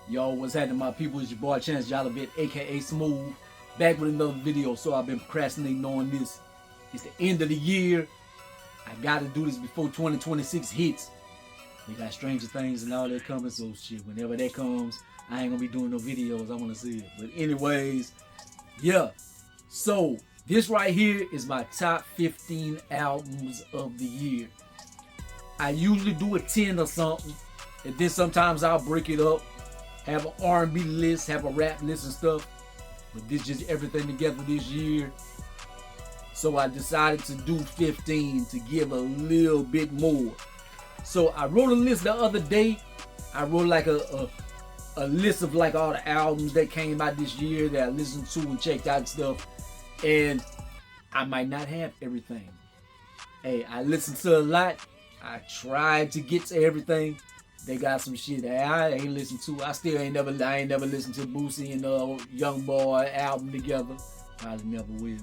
Yo, what's happening, my people? It's your boy Chance Jollivet, aka Smooth, back with another video. So I've been procrastinating on this. It's the end of the year. I gotta do this before 2026 hits. We got Stranger Things and all that coming, so shit, whenever that comes, I ain't gonna be doing no videos. I wanna see it. But anyways, yeah. So this right here is my top 15 albums of the year. I usually do a 10 or something, and then sometimes I'll break it up. Have an R&B list, have a rap list and stuff. But this just everything together this year. So I decided to do 15 to give a little bit more. So I wrote a list the other day. I wrote like a list of like all the albums that came out this year that I listened to and checked out and stuff. And I might not have everything. Hey, I listened to a lot. I tried to get to everything. They got some shit that I ain't listened to. I ain't never listened to Boosie and Young Boy album together. Probably never will.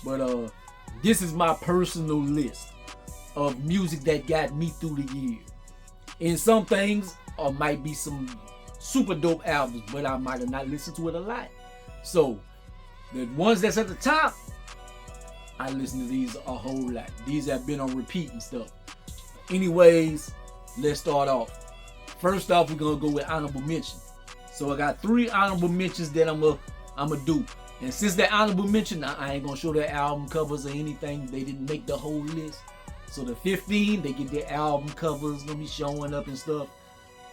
But this is my personal list of music that got me through the year. And some things might be some super dope albums, but I might have not listened to it a lot. So the ones that's at the top, I listen to these a whole lot. These have been on repeat and stuff. Anyways, let's start off. First off, we're gonna go with honorable mention. So I got 3 honorable mentions that I'm gonna do. And since they're honorable mention, I ain't gonna show their album covers or anything. They didn't make the whole list. So the 15, they get their album covers, gonna be showing up and stuff.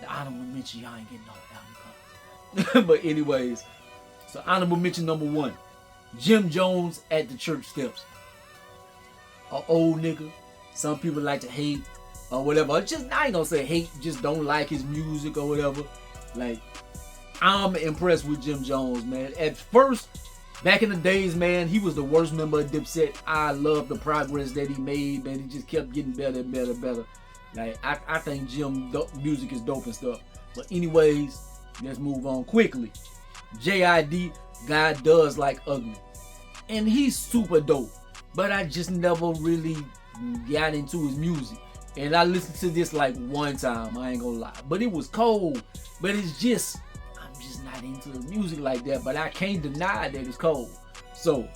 The honorable mention, y'all ain't getting no album covers. But anyways, so honorable mention number 1, Jim Jones at the Church Steps. An old nigga. Some people like to hate or whatever. Just, I ain't gonna say hate, just don't like his music or whatever. Like, I'm impressed with Jim Jones, man. At first, back in the days, man, he was the worst member of Dipset. I love the progress that he made, man. He just kept getting better and better and better. Like, I think Jim music is dope and stuff. But anyways, let's move on quickly. JID, God Does Like Ugly. And he's super dope. But I just never really got into his music. And I listened to this like one time, I ain't gonna lie. But it was cold. But it's just, I'm just not into the music like that. But I can't deny that it's cold. So,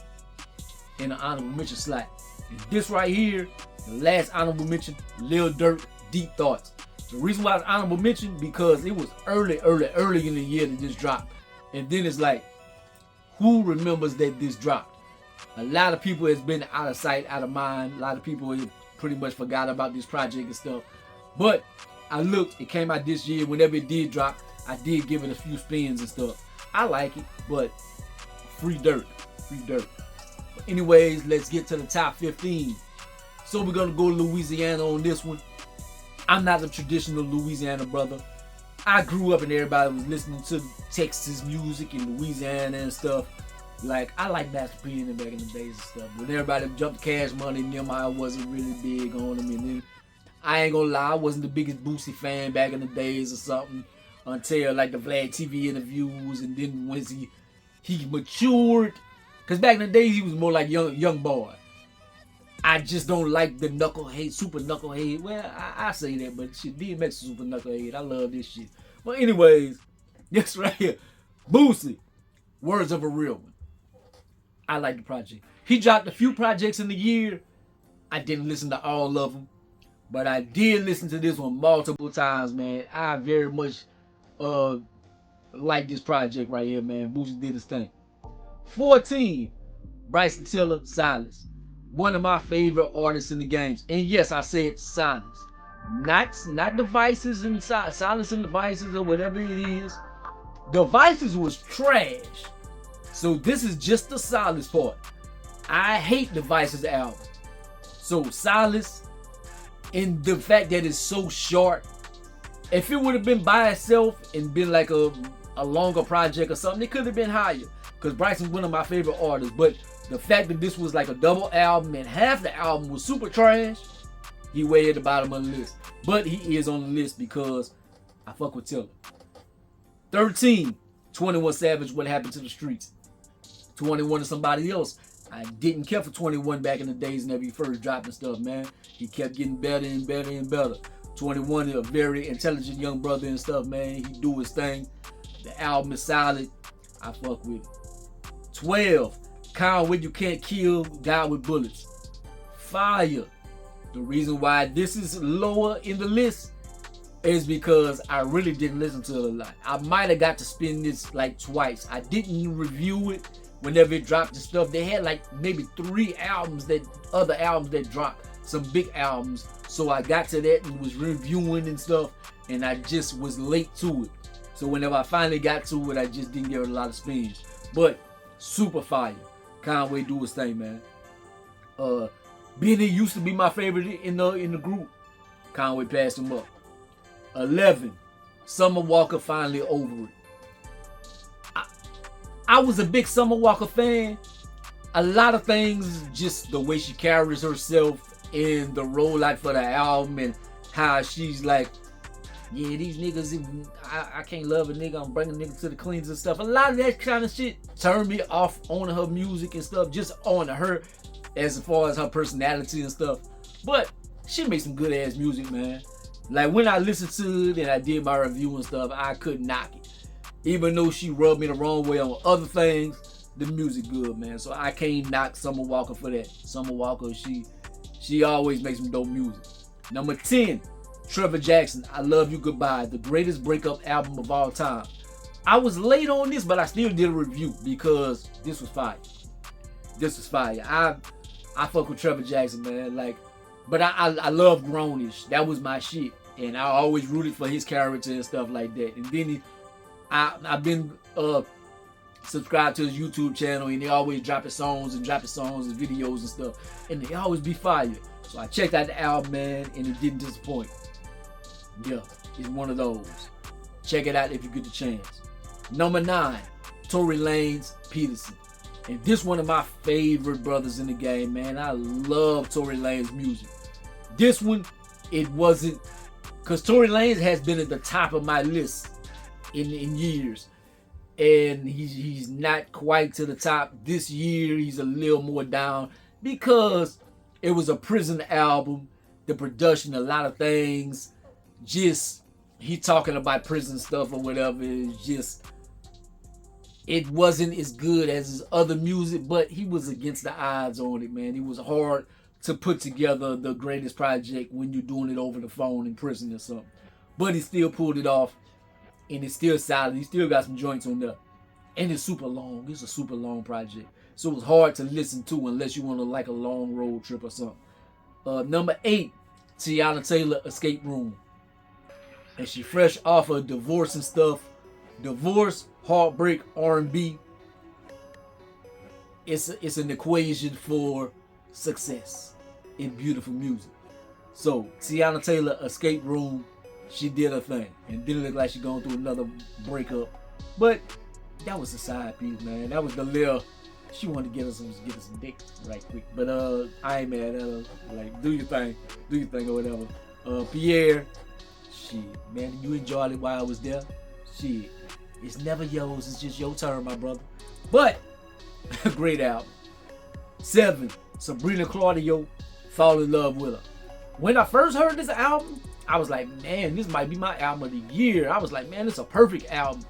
in the honorable mention slot. And this right here, the last honorable mention, Lil Durk, Deep Thoughts. The reason why it's honorable mention, because it was early in the year that this dropped. And then it's like, who remembers that this dropped? A lot of people has been out of sight, out of mind. A lot of people have pretty much forgot about this project and stuff. But I looked, it came out this year. Whenever it did drop, I did give it a few spins and stuff. I like it, but free Durk. But anyways, let's get to the top 15. So we're gonna go Louisiana on this one. I'm not a traditional Louisiana brother. I grew up and everybody was listening to Texas music and Louisiana and stuff. Like, I like Master P and back in the days and stuff. When everybody jumped Cash Money and them, I wasn't really big on them. And then, I ain't gonna lie, I wasn't the biggest Boosie fan back in the days or something. Until like the Vlad TV interviews, and then once he matured. Cause back in the days he was more like young boy. I just don't like the knucklehead, super knucklehead. Well, I say that, but shit, DMX is super knucklehead. I love this shit. But anyways, this right here, Boosie, Words of a Real One. I like the project. He dropped a few projects in the year. I didn't listen to all of them, but I did listen to this one multiple times, man. I very much like this project right here, man. Boosie did his thing. 14, Bryson Tiller, Silence. One of my favorite artists in the games. And yes, I said Silence. Not Devices and Silence and Devices or whatever it is. Devices was trash. So this is just the Silence part. I hate Devices album. So Silence, and the fact that it's so short. If it would have been by itself and been like a longer project or something, it could have been higher. Because Bryson's one of my favorite artists. But the fact that this was like a double album and half the album was super trash, he way at the bottom of the list. But he is on the list because I fuck with Tiller. 13, 21 Savage, What Happened to the Streets. 21 is somebody else. I didn't care for 21 back in the days whenever he first dropped and stuff, man. He kept getting better and better and better. 21 is a very intelligent young brother and stuff, man. He do his thing. The album is solid. I fuck with it. 12. Conway, You Can't Kill God with Bullets. Fire. The reason why this is lower in the list is because I really didn't listen to it a lot. I might have got to spin this like twice. I didn't review it whenever it dropped and stuff. They had like maybe 3 other albums that dropped, some big albums. So I got to that and was reviewing and stuff, and I just was late to it. So whenever I finally got to it, I just didn't give it a lot of spins. But super fire. Conway do his thing, man. Benny used to be my favorite in the group. Conway passed him up. 11. Summer Walker, Finally Over It. I was a big Summer Walker fan. A lot of things, just the way she carries herself in the role like for the album, and how she's like, yeah, these niggas, I can't love a nigga, I'm bringing niggas to the cleans and stuff. A lot of that kind of shit turned me off on her music and stuff, just on her as far as her personality and stuff. But she made some good ass music, man. Like when I listened to it and I did my review and stuff, I couldn't knock it. Even though she rubbed me the wrong way on other things, the music good, man. So I can't knock Summer Walker for that. Summer Walker, she always makes some dope music. Number 10, Trevor Jackson, I Love You Goodbye, the greatest breakup album of all time. I was late on this, but I still did a review because this was fire. This was fire. I fuck with Trevor Jackson, man. Like, but I love Grownish. That was my shit, and I always rooted for his character and stuff like that. And then I've been subscribed to his YouTube channel, and they always dropping songs and videos and stuff, and they always be fire. So I checked out the album, man, and it didn't disappoint. Yeah, it's one of those. Check it out if you get the chance. Number 9, Tory Lanez, Peterson. And this one of my favorite brothers in the game, man. I love Tory Lanez music. This one, it wasn't, because Tory Lanez has been at the top of my list in years. And he's not quite to the top. This year, he's a little more down because it was a prison album. The production, a lot of things, just he talking about prison stuff or whatever. It's just, it wasn't as good as his other music, but he was against the odds on it, man. It was hard to put together the greatest project when you're doing it over the phone in prison or something. But he still pulled it off, and it's still solid. He still got some joints on there. And it's super long. It's a super long project. So it's hard to listen to unless you want to like a long road trip or something. Number 8, Teyana Taylor, Escape Room. And she fresh off of divorce and stuff. Divorce, heartbreak, R&B. It's an equation for success in beautiful music. So Teyana Taylor, Escape Room, she did her thing, and didn't look like she going through another breakup. But that was a side piece, man. That was the little, she wanted to get us some dick right quick. But I ain't mad at her. Like, do your thing or whatever. Pierre, shit, man, you enjoyed it while I was there. Shit, it's never yours, it's just your turn, my brother. But great album. 7, Sabrina Claudio, Fall in Love with Her. When I first heard this album, I was like, man, this might be my album of the year. I was like, man, it's a perfect album.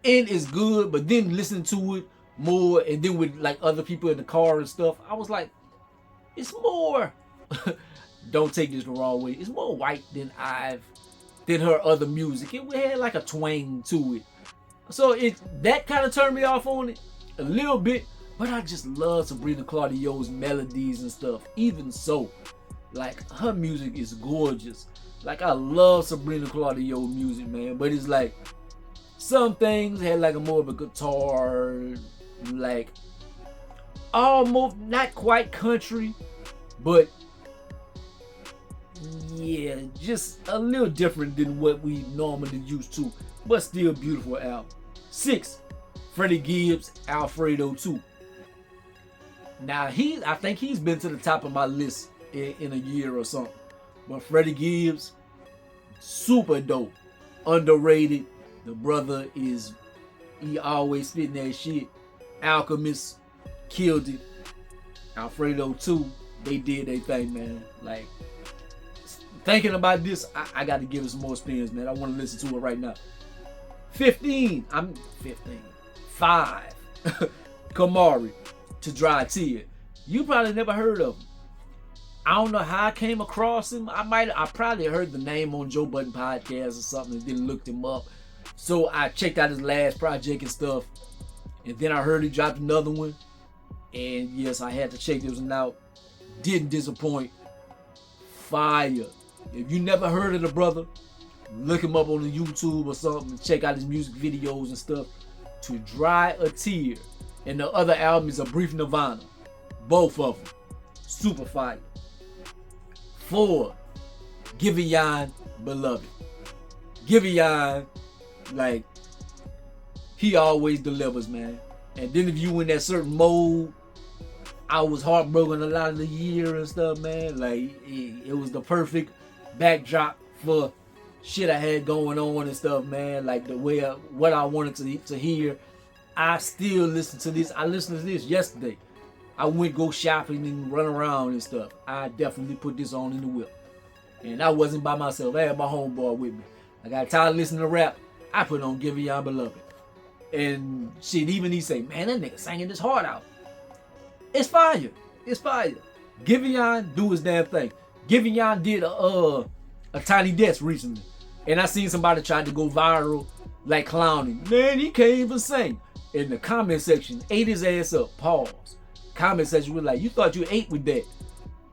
And it's good, but then listening to it more, and then with like other people in the car and stuff, I was like, it's more, don't take this the wrong way, it's more white than her other music. It had like a twang to it. So that kind of turned me off on it a little bit, but I just love Sabrina Claudio's melodies and stuff. Even so, like, her music is gorgeous. Like, I love Sabrina Claudio music, man, but it's like, some things had like a more of a guitar, like almost not quite country, but yeah, just a little different than what we normally used to, but still beautiful album. 6, Freddie Gibbs, Alfredo 2. Now I think he's been to the top of my list in a year or something, but Freddie Gibbs, super dope, underrated. The brother he always spitting that shit. Alchemist killed it. Alfredo 2, they did their thing, man. Like, thinking about this, I got to give it some more spins, man. I want to listen to it right now. 15. I'm 15. 5. Kamari to Dry Tear. You probably never heard of him. I don't know how I came across him. I probably heard the name on Joe Budden podcast or something and then looked him up. So I checked out his last project and stuff. And then I heard he dropped another one. And yes, I had to check this one out. Didn't disappoint. Fire. If you never heard of the brother, look him up on the YouTube or something. Check out his music videos and stuff. To Dry a Tear. And the other album is A Brief Nirvana. Both of them. Super fire. 4. Giveon Beloved. Giveon, like, he always delivers, man. And then if you in that certain mode, I was heartbroken a lot of the year and stuff, man. Like, it was the perfect backdrop for shit I had going on and stuff, man. Like the way what I wanted to hear. I still listen to this. I listened to this yesterday. I went go shopping and run around and stuff. I definitely put this on in the whip. And I wasn't by myself. I had my homeboy with me. I got tired of listening to rap. I put on Giveon Beloved. And shit, even he say, man, that nigga singing his heart out. It's fire. It's fire. Giveon do his damn thing. Giveon did a Tiny Desk recently. And I seen somebody try to go viral like clowning. Man, he can't even sing. In the comment section, ate his ass up. Pause. Comment section was like, you thought you ate with that.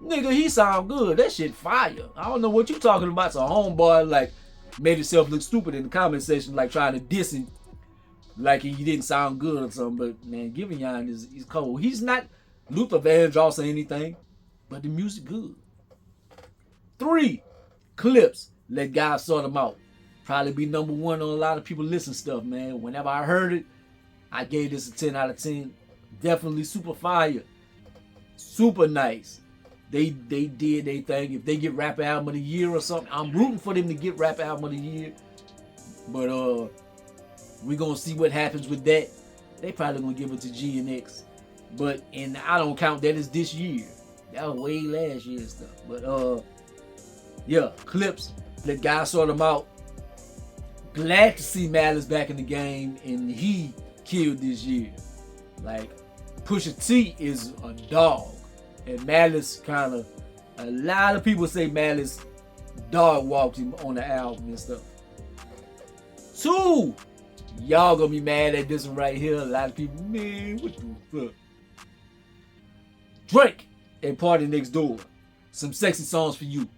Nigga, he sound good. That shit fire. I don't know what you talking about. So homeboy like made himself look stupid in the comment section, like trying to diss him. Like he didn't sound good or something. But man, Giveon is cold. He's not Luther Vandross or anything, but the music good. 3. Clips. Let God Sort Them Out. Probably be number 1 on a lot of people listen stuff, man. Whenever I heard it, I gave this a 10 out of 10. Definitely super fire. Super nice. They did their thing. If they get Rap Album of the Year or something, I'm rooting for them to get Rap Album of the Year. But we gonna see what happens with that. They probably gonna give it to GNX. But and I don't count that as this year. That was way last year and stuff. But yeah, Clips. Let God Sort Them Out. Glad to see Malice back in the game, and he killed this year. Like, Pusha T is a dog, and Malice kind of, a lot of people say Malice dog walked him on the album and stuff. 2, y'all gonna be mad at this one right here. A lot of people, man, what the fuck? Drake and Party Next Door. Some sexy songs for you.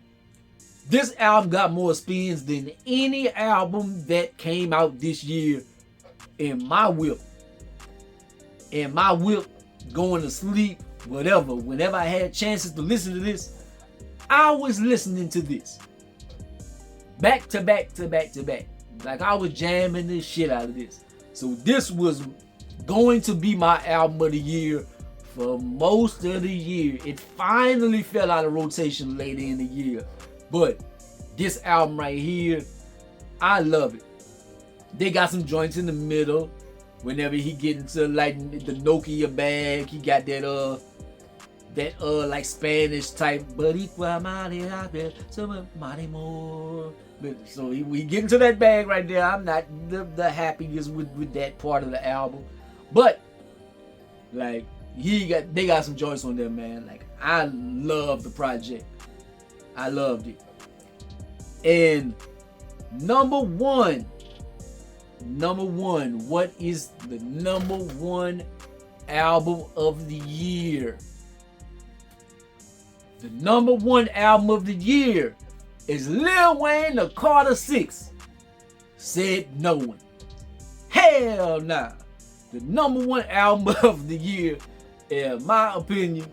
This album got more spins than any album that came out this year in my whip. In my whip, going to sleep, whatever. Whenever I had chances to listen to this, I was listening to this. Back to back to back to back. Like I was jamming the shit out of this. So this was going to be my album of the year for most of the year. It finally fell out of rotation later in the year. But this album right here, I love it. They got some joints in the middle. Whenever he get into like the Nokia bag, he got that like Spanish type. But so we get into that bag right there. I'm not the happiest with that part of the album, but like they got some joints on there, man. Like I love the project. I loved it. And number one, what is the number 1 album of the year? The number 1 album of the year is Lil Wayne, The Carter 6. Said no one. Hell nah. The number 1 album of the year, in my opinion,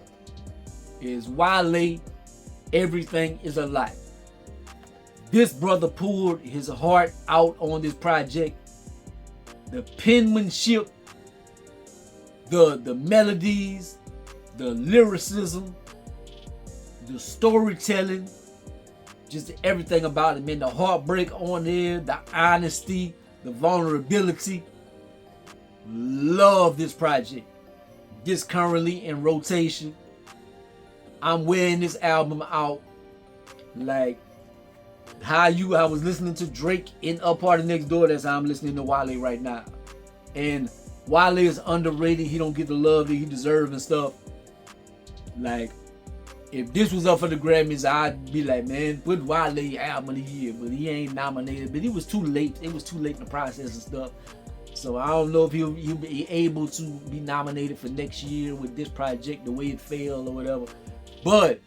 is Wale, Everything Is a Lie. This brother poured his heart out on this project. The penmanship, the melodies, the lyricism, the storytelling, just everything about it, man. The heartbreak on there, the honesty, the vulnerability. Love this project. This currently in rotation. I'm wearing this album out like I was listening to Drake in Up Party Next Door, that's how I'm listening to Wale right now. And Wale is underrated. He don't get the love that he deserves and stuff. Like, if this was up for the Grammys, I'd be like, man, put Wale album of the year. But he ain't nominated. But it was too late. It was too late in the process and stuff. So I don't know if he'll be able to be nominated for next year with this project, the way it failed or whatever. But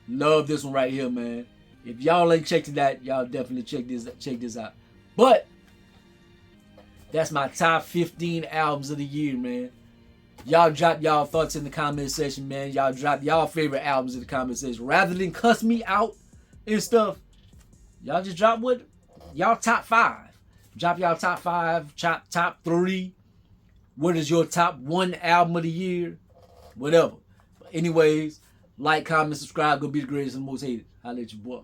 love this one right here, man. If y'all ain't checked it out, y'all definitely check this out. But that's my top 15 albums of the year, man. Y'all drop y'all thoughts in the comment section, man. Y'all drop y'all favorite albums in the comment section. Rather than cuss me out and stuff, y'all just drop what y'all top 5. Drop y'all top 5, top 3. What is your top 1 album of the year? Whatever. But anyways, like, comment, subscribe. Go be the greatest and most hated. I'll let you boy.